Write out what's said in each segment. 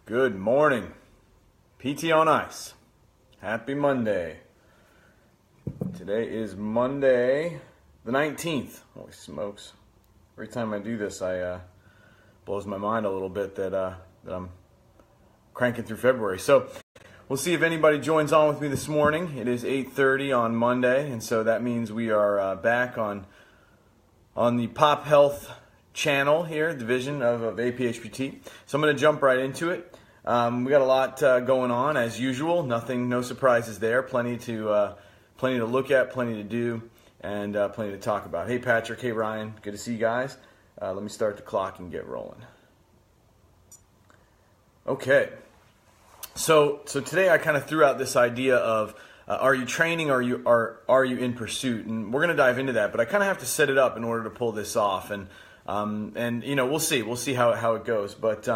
Good morning. PT on Ice. Happy Monday. Today is Monday the 19th. Holy smokes. Every time I do this, blows my mind a little bit that I'm cranking through February. So we'll see if anybody joins on with me this morning. It is 8:30 on Monday, and so that means we are back on the Pop Health channel here, division of APHPT. So I'm going to jump right into it. We got a lot going on as usual. No surprises there. Plenty to look at, plenty to do, and plenty to talk about. Hey Patrick, hey Ryan, good to see you guys. Let me start the clock and get rolling. Okay. So today I kind of threw out this idea of are you training or are you in pursuit? And we're going to dive into that, but I kind of have to set it up in order to pull this off. And we'll see how it goes. But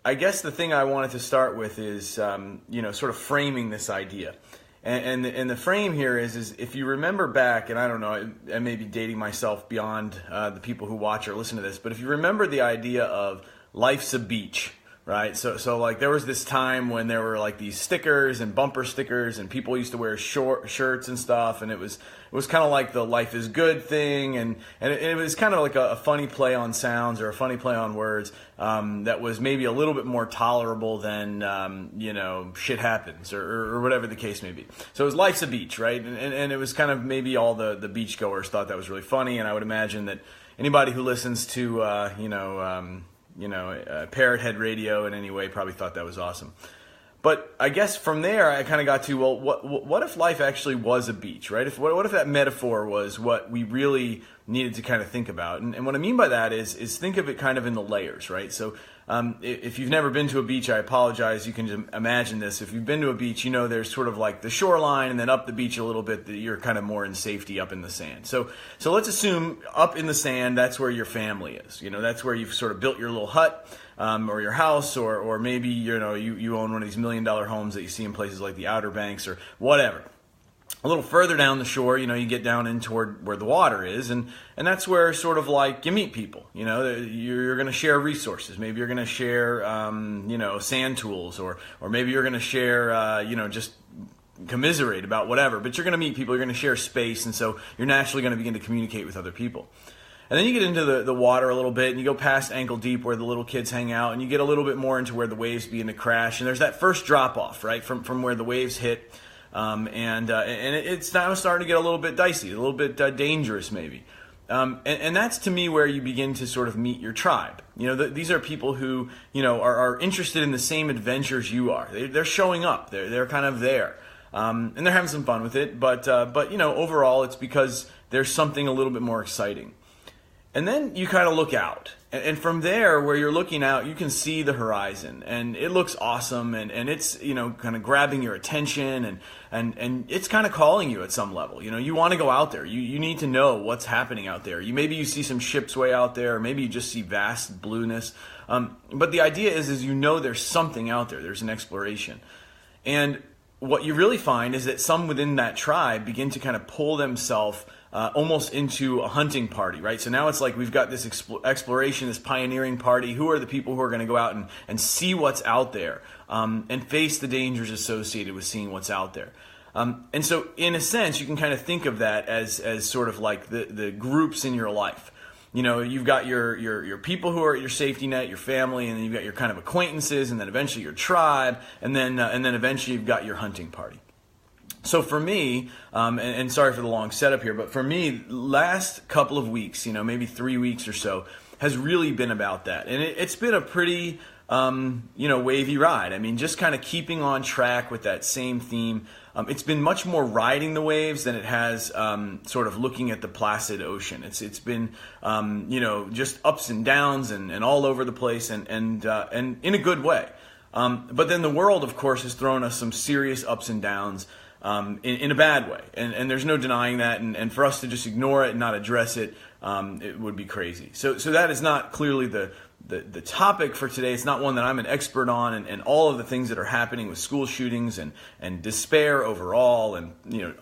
I guess the thing I wanted to start with is sort of framing this idea. And the frame here is if you remember back, and I don't know, I may be dating myself beyond the people who watch or listen to this, but if you remember the idea of life's a beach, right? So like there was this time when there were like these stickers and bumper stickers, and people used to wear short shirts and stuff, and it was kind of like the life is good thing, and it was kind of like a funny play on sounds or a funny play on words that was maybe a little bit more tolerable than shit happens or whatever the case may be. So it was life's a beach, right? And it was kind of maybe all the beachgoers thought that was really funny, and I would imagine that anybody who listens to Parrot Head Radio in any way probably thought that was awesome. But I guess from there I kind of got to, well, what if life actually was a beach, right? What if that metaphor was what we really needed to kind of think about? And what I mean by that is think of it kind of in the layers, right? So if you've never been to a beach, I apologize. You can just imagine this. If you've been to a beach, there's sort of like the shoreline, and then up the beach a little bit, that you're kind of more in safety up in the sand. So let's assume up in the sand, that's where your family is. That's where you've sort of built your little hut. Or your house, or maybe you own one of these $1 million homes that you see in places like the Outer Banks or whatever. A little further down the shore, you get down in toward where the water is, and that's where sort of like you meet people. You're going to share resources. Maybe you're going to share sand tools, or maybe you're going to share just commiserate about whatever. But you're going to meet people. You're going to share space, and so you're naturally going to begin to communicate with other people. And then you get into the water a little bit, and you go past ankle deep where the little kids hang out, and you get a little bit more into where the waves begin to crash. And there's that first drop off, right, from where the waves hit, and it's now starting to get a little bit dicey, a little bit dangerous maybe. And that's to me where you begin to sort of meet your tribe. These are people who are interested in the same adventures you are. They're showing up. They're kind of there, and they're having some fun with it. But overall, it's because there's something a little bit more exciting. And then you kind of look out. And from there, where you're looking out, you can see the horizon. And it looks awesome. And it's, kind of grabbing your attention. And it's kind of calling you at some level. You want to go out there. You need to know what's happening out there. Maybe you see some ships way out there. Or maybe you just see vast blueness. But the idea is there's something out there. There's an exploration. And what you really find is that some within that tribe begin to kind of pull themselves almost into a hunting party, right? So now it's like we've got this exploration, this pioneering party. Who are the people who are going to go out and see what's out there and face the dangers associated with seeing what's out there? And so in a sense, you can kind of think of that as sort of like the groups in your life. You've got your people who are your safety net, your family, and then you've got your kind of acquaintances, and then eventually your tribe, and then eventually you've got your hunting party. So for me, and sorry for the long setup here, but for me, last couple of weeks, maybe 3 weeks or so, has really been about that. And it's been a pretty, wavy ride. I mean, just kind of keeping on track with that same theme. It's been much more riding the waves than it has sort of looking at the placid ocean. It's been, just ups and downs and all over the place and in a good way. But then the world, of course, has thrown us some serious ups and downs. In a bad way, and there's no denying that, and for us to just ignore it and not address it, it would be crazy. So that is not clearly the topic for today. It's not one that I'm an expert on, and all of the things that are happening with school shootings and despair overall, and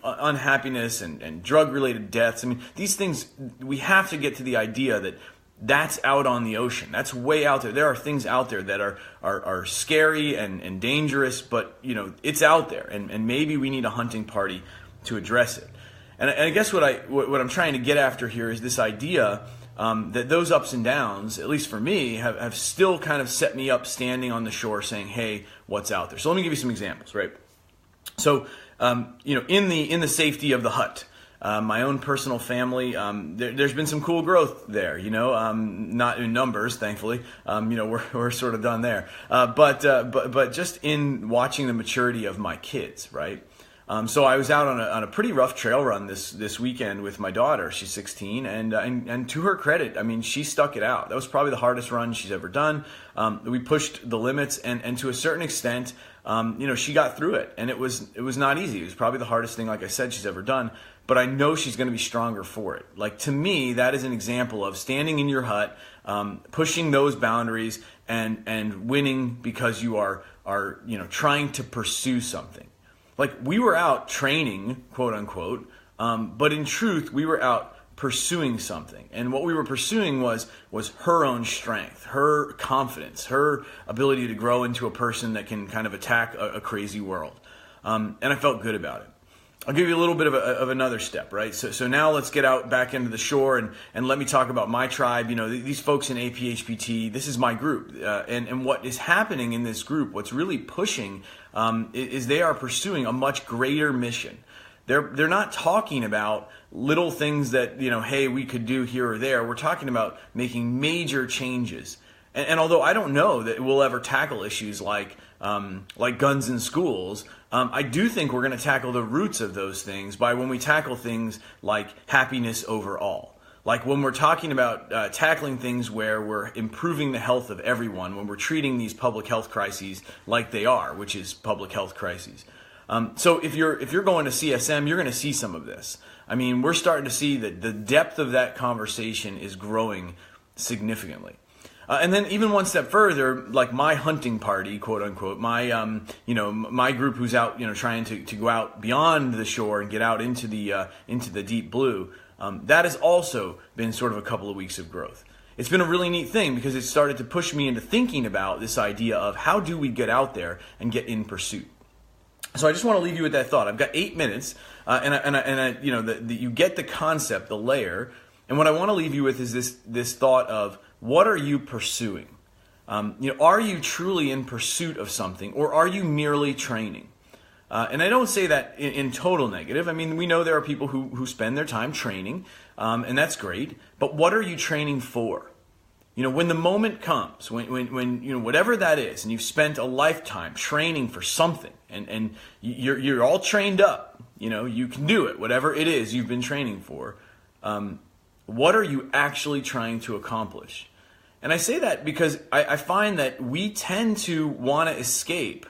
unhappiness and drug related deaths. I mean, these things, we have to get to the idea that that's out on the ocean. That's way out there. There are things out there that are scary and dangerous, but it's out there, and maybe we need a hunting party to address it. And I guess what I'm trying to get after here is this idea that those ups and downs, at least for me, have still kind of set me up standing on the shore saying, hey, what's out there? So let me give you some examples, right? So, in the safety of the hut, my own personal family, there's been some cool growth there, not in numbers, thankfully. We're sort of done there. But just in watching the maturity of my kids, right? So I was out on a pretty rough trail run this weekend with my daughter. She's 16, and to her credit, I mean, she stuck it out. That was probably the hardest run she's ever done. We pushed the limits, and to a certain extent, she got through it, and it was not easy. It was probably the hardest thing, like I said, she's ever done. But I know she's going to be stronger for it. Like, to me, that is an example of standing in your hut, pushing those boundaries, and winning because you are trying to pursue something. Like, we were out training, quote unquote, but in truth, we were out pursuing something. And what we were pursuing was her own strength, her confidence, her ability to grow into a person that can kind of attack a crazy world. And I felt good about it. I'll give you a little bit of another step, right? So now let's get out back into the shore and let me talk about my tribe. These folks in APHPT, this is my group. And what is happening in this group, what's really pushing, is they are pursuing a much greater mission. They're not talking about little things that, hey, we could do here or there. We're talking about making major changes. And although I don't know that we'll ever tackle issues like guns in schools, I do think we're going to tackle the roots of those things by when we tackle things like happiness overall. Like when we're talking about tackling things where we're improving the health of everyone, when we're treating these public health crises like they are, which is public health crises. So if you're going to CSM, you're going to see some of this. I mean, we're starting to see that the depth of that conversation is growing significantly. And then even one step further, like my hunting party, quote unquote, my group who's out, trying to go out beyond the shore and get out into the deep blue, that has also been sort of a couple of weeks of growth. It's been a really neat thing because it started to push me into thinking about this idea of how do we get out there and get in pursuit. So I just want to leave you with that thought. I've got 8 minutes, you get the concept, the layer, and what I want to leave you with is this thought of, what are you pursuing? Are you truly in pursuit of something, or are you merely training? And I don't say that in total negative. I mean, we know there are people who spend their time training, and that's great. But what are you training for? When the moment comes, when whatever that is, and you've spent a lifetime training for something, and you're all trained up, you can do it, whatever it is you've been training for. What are you actually trying to accomplish? And I say that because I find that we tend to want to escape.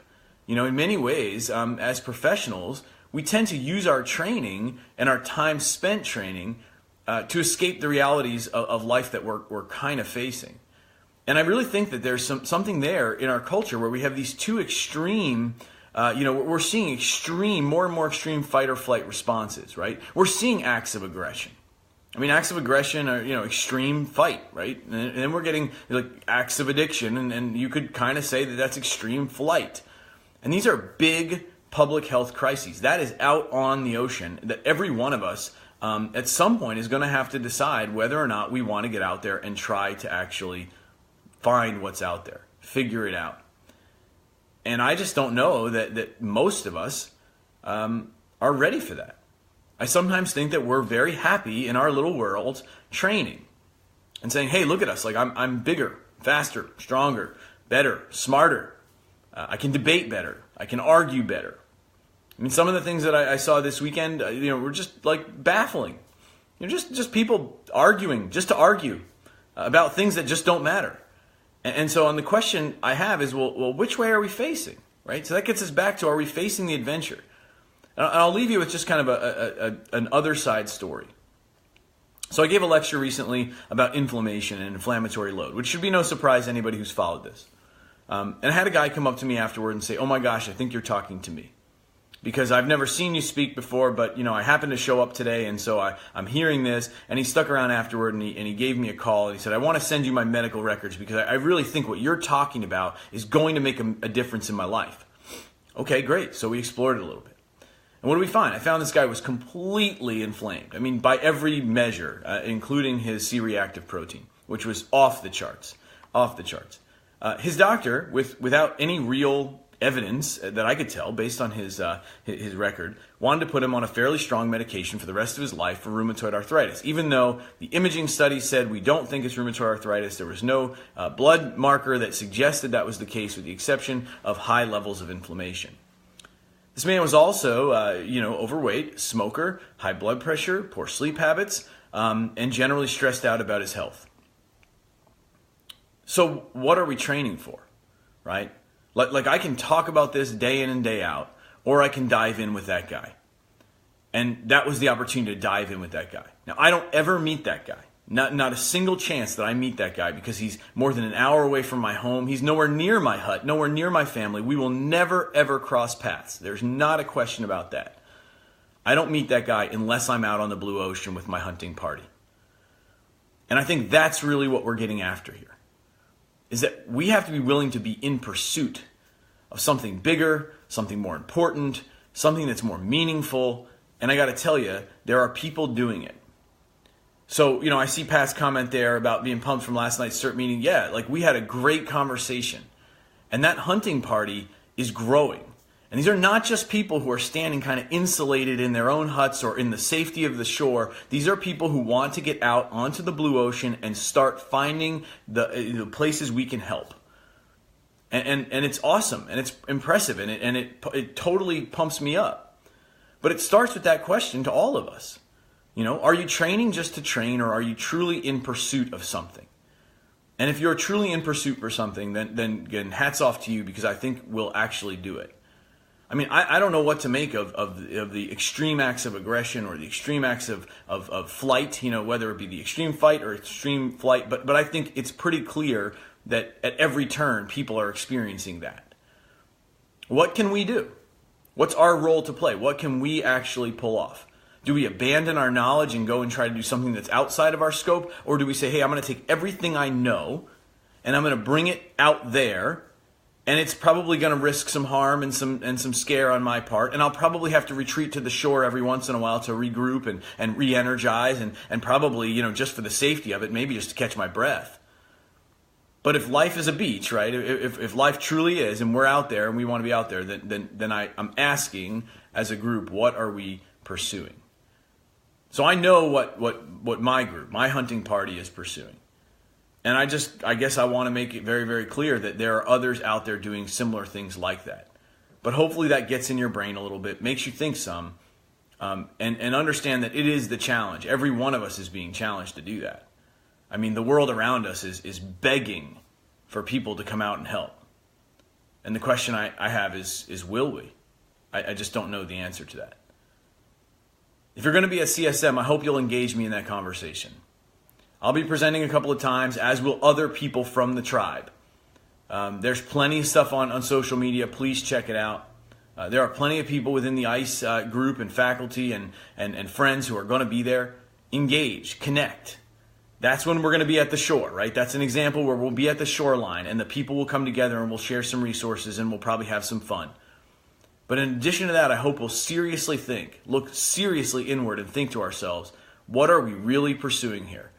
In many ways, as professionals, we tend to use our training and our time spent training to escape the realities of life that we're kind of facing. And I really think that there's something there in our culture where we have these two extreme, we're seeing more and more extreme fight or flight responses, right? We're seeing acts of aggression. I mean, acts of aggression are, extreme fight, right? And then we're getting like acts of addiction, and you could kind of say that that's extreme flight. And these are big public health crises. That is out on the ocean that every one of us at some point is going to have to decide whether or not we want to get out there and try to actually find what's out there, figure it out. And I just don't know that most of us are ready for that. I sometimes think that we're very happy in our little world training and saying, hey, look at us. Like I'm bigger, faster, stronger, better, smarter. I can debate better. I can argue better. I mean, some of the things that I saw this weekend, were just like baffling. Just people arguing just to argue about things that just don't matter. And so on the question I have is, well, which way are we facing, right? So that gets us back to, are we facing the adventure? And I'll leave you with just kind of an other side story. So I gave a lecture recently about inflammation and inflammatory load, which should be no surprise to anybody who's followed this. And I had a guy come up to me afterward and say, oh my gosh, I think you're talking to me. because I've never seen you speak before, but I happened to show up today, and so I'm hearing this." And he stuck around afterward, and he gave me a call, and he said, "I want to send you my medical records because I really think what you're talking about is going to make a difference in my life." Okay, great. So we explored it a little bit. And what do we find? I found this guy was completely inflamed. I mean, by every measure, including his C-reactive protein, which was off the charts. Off the charts. His doctor, without any real evidence that I could tell based on his record, wanted to put him on a fairly strong medication for the rest of his life for rheumatoid arthritis. Even though the imaging study said we don't think it's rheumatoid arthritis, there was no blood marker that suggested that was the case, with the exception of high levels of inflammation. This man was also, overweight, smoker, high blood pressure, poor sleep habits, and generally stressed out about his health. So what are we training for, right? Like I can talk about this day in and day out, or I can dive in with that guy. And that was the opportunity to dive in with that guy. Now, I don't ever meet that guy. Not a single chance that I meet that guy, because he's more than an hour away from my home. He's nowhere near my hut, nowhere near my family. We will never, ever cross paths. There's not a question about that. I don't meet that guy unless I'm out on the blue ocean with my hunting party. And I think that's really what we're getting after here, is that we have to be willing to be in pursuit of something bigger, something more important, something that's more meaningful. And I got to tell you, there are people doing it. So, I see Pat's comment there about being pumped from last night's CERT meeting. Yeah, like we had a great conversation. And that hunting party is growing. And these are not just people who are standing kind of insulated in their own huts or in the safety of the shore. These are people who want to get out onto the blue ocean and start finding the places we can help. And it's awesome, and it's impressive, and it totally pumps me up. But it starts with that question to all of us. Are you training just to train, or are you truly in pursuit of something? And if you're truly in pursuit for something, then again, hats off to you, because I think we'll actually do it. I mean, I don't know what to make of the extreme acts of aggression or the extreme acts of flight, whether it be the extreme fight or extreme flight. But I think it's pretty clear that at every turn, people are experiencing that. What can we do? What's our role to play? What can we actually pull off? Do we abandon our knowledge and go and try to do something that's outside of our scope? Or do we say, hey, I'm going to take everything I know and I'm going to bring it out there, and it's probably going to risk some harm and some scare on my part, and I'll probably have to retreat to the shore every once in a while to regroup and re-energize and probably, just for the safety of it, maybe just to catch my breath. But if life is a beach, right, if life truly is, and we're out there and we want to be out there, then I'm asking as a group, what are we pursuing? So I know what my group, my hunting party, is pursuing. And I guess I want to make it very, very clear that there are others out there doing similar things like that. But hopefully that gets in your brain a little bit, makes you think some, and understand that it is the challenge. Every one of us is being challenged to do that. I mean, the world around us is begging for people to come out and help. And the question I have is will we? I just don't know the answer to that. If you're going to be at CSM, I hope you'll engage me in that conversation. I'll be presenting a couple of times, as will other people from the tribe. There's plenty of stuff on social media. Please check it out. There are plenty of people within the ICE group and faculty and friends who are going to be there. Engage, connect. That's when we're going to be at the shore, right? That's an example where we'll be at the shoreline and the people will come together and we'll share some resources and we'll probably have some fun. But in addition to that, I hope we'll seriously look seriously inward and think to ourselves, what are we really pursuing here?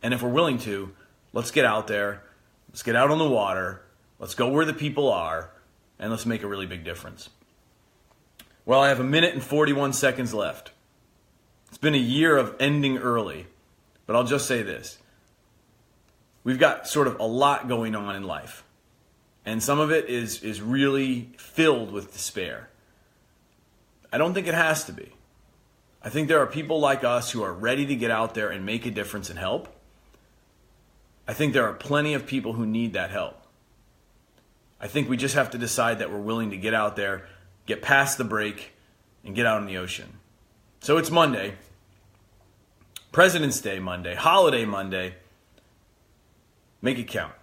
And if we're willing to, let's get out there, let's get out on the water, let's go where the people are, and let's make a really big difference. Well, I have 1 minute and 41 seconds left. It's been a year of ending early, but I'll just say this. We've got sort of a lot going on in life, and some of it is really filled with despair. I don't think it has to be. I think there are people like us who are ready to get out there and make a difference and help. I think there are plenty of people who need that help. I think we just have to decide that we're willing to get out there, get past the break, and get out in the ocean. So it's Monday, President's Day Monday, Holiday Monday. Make it count.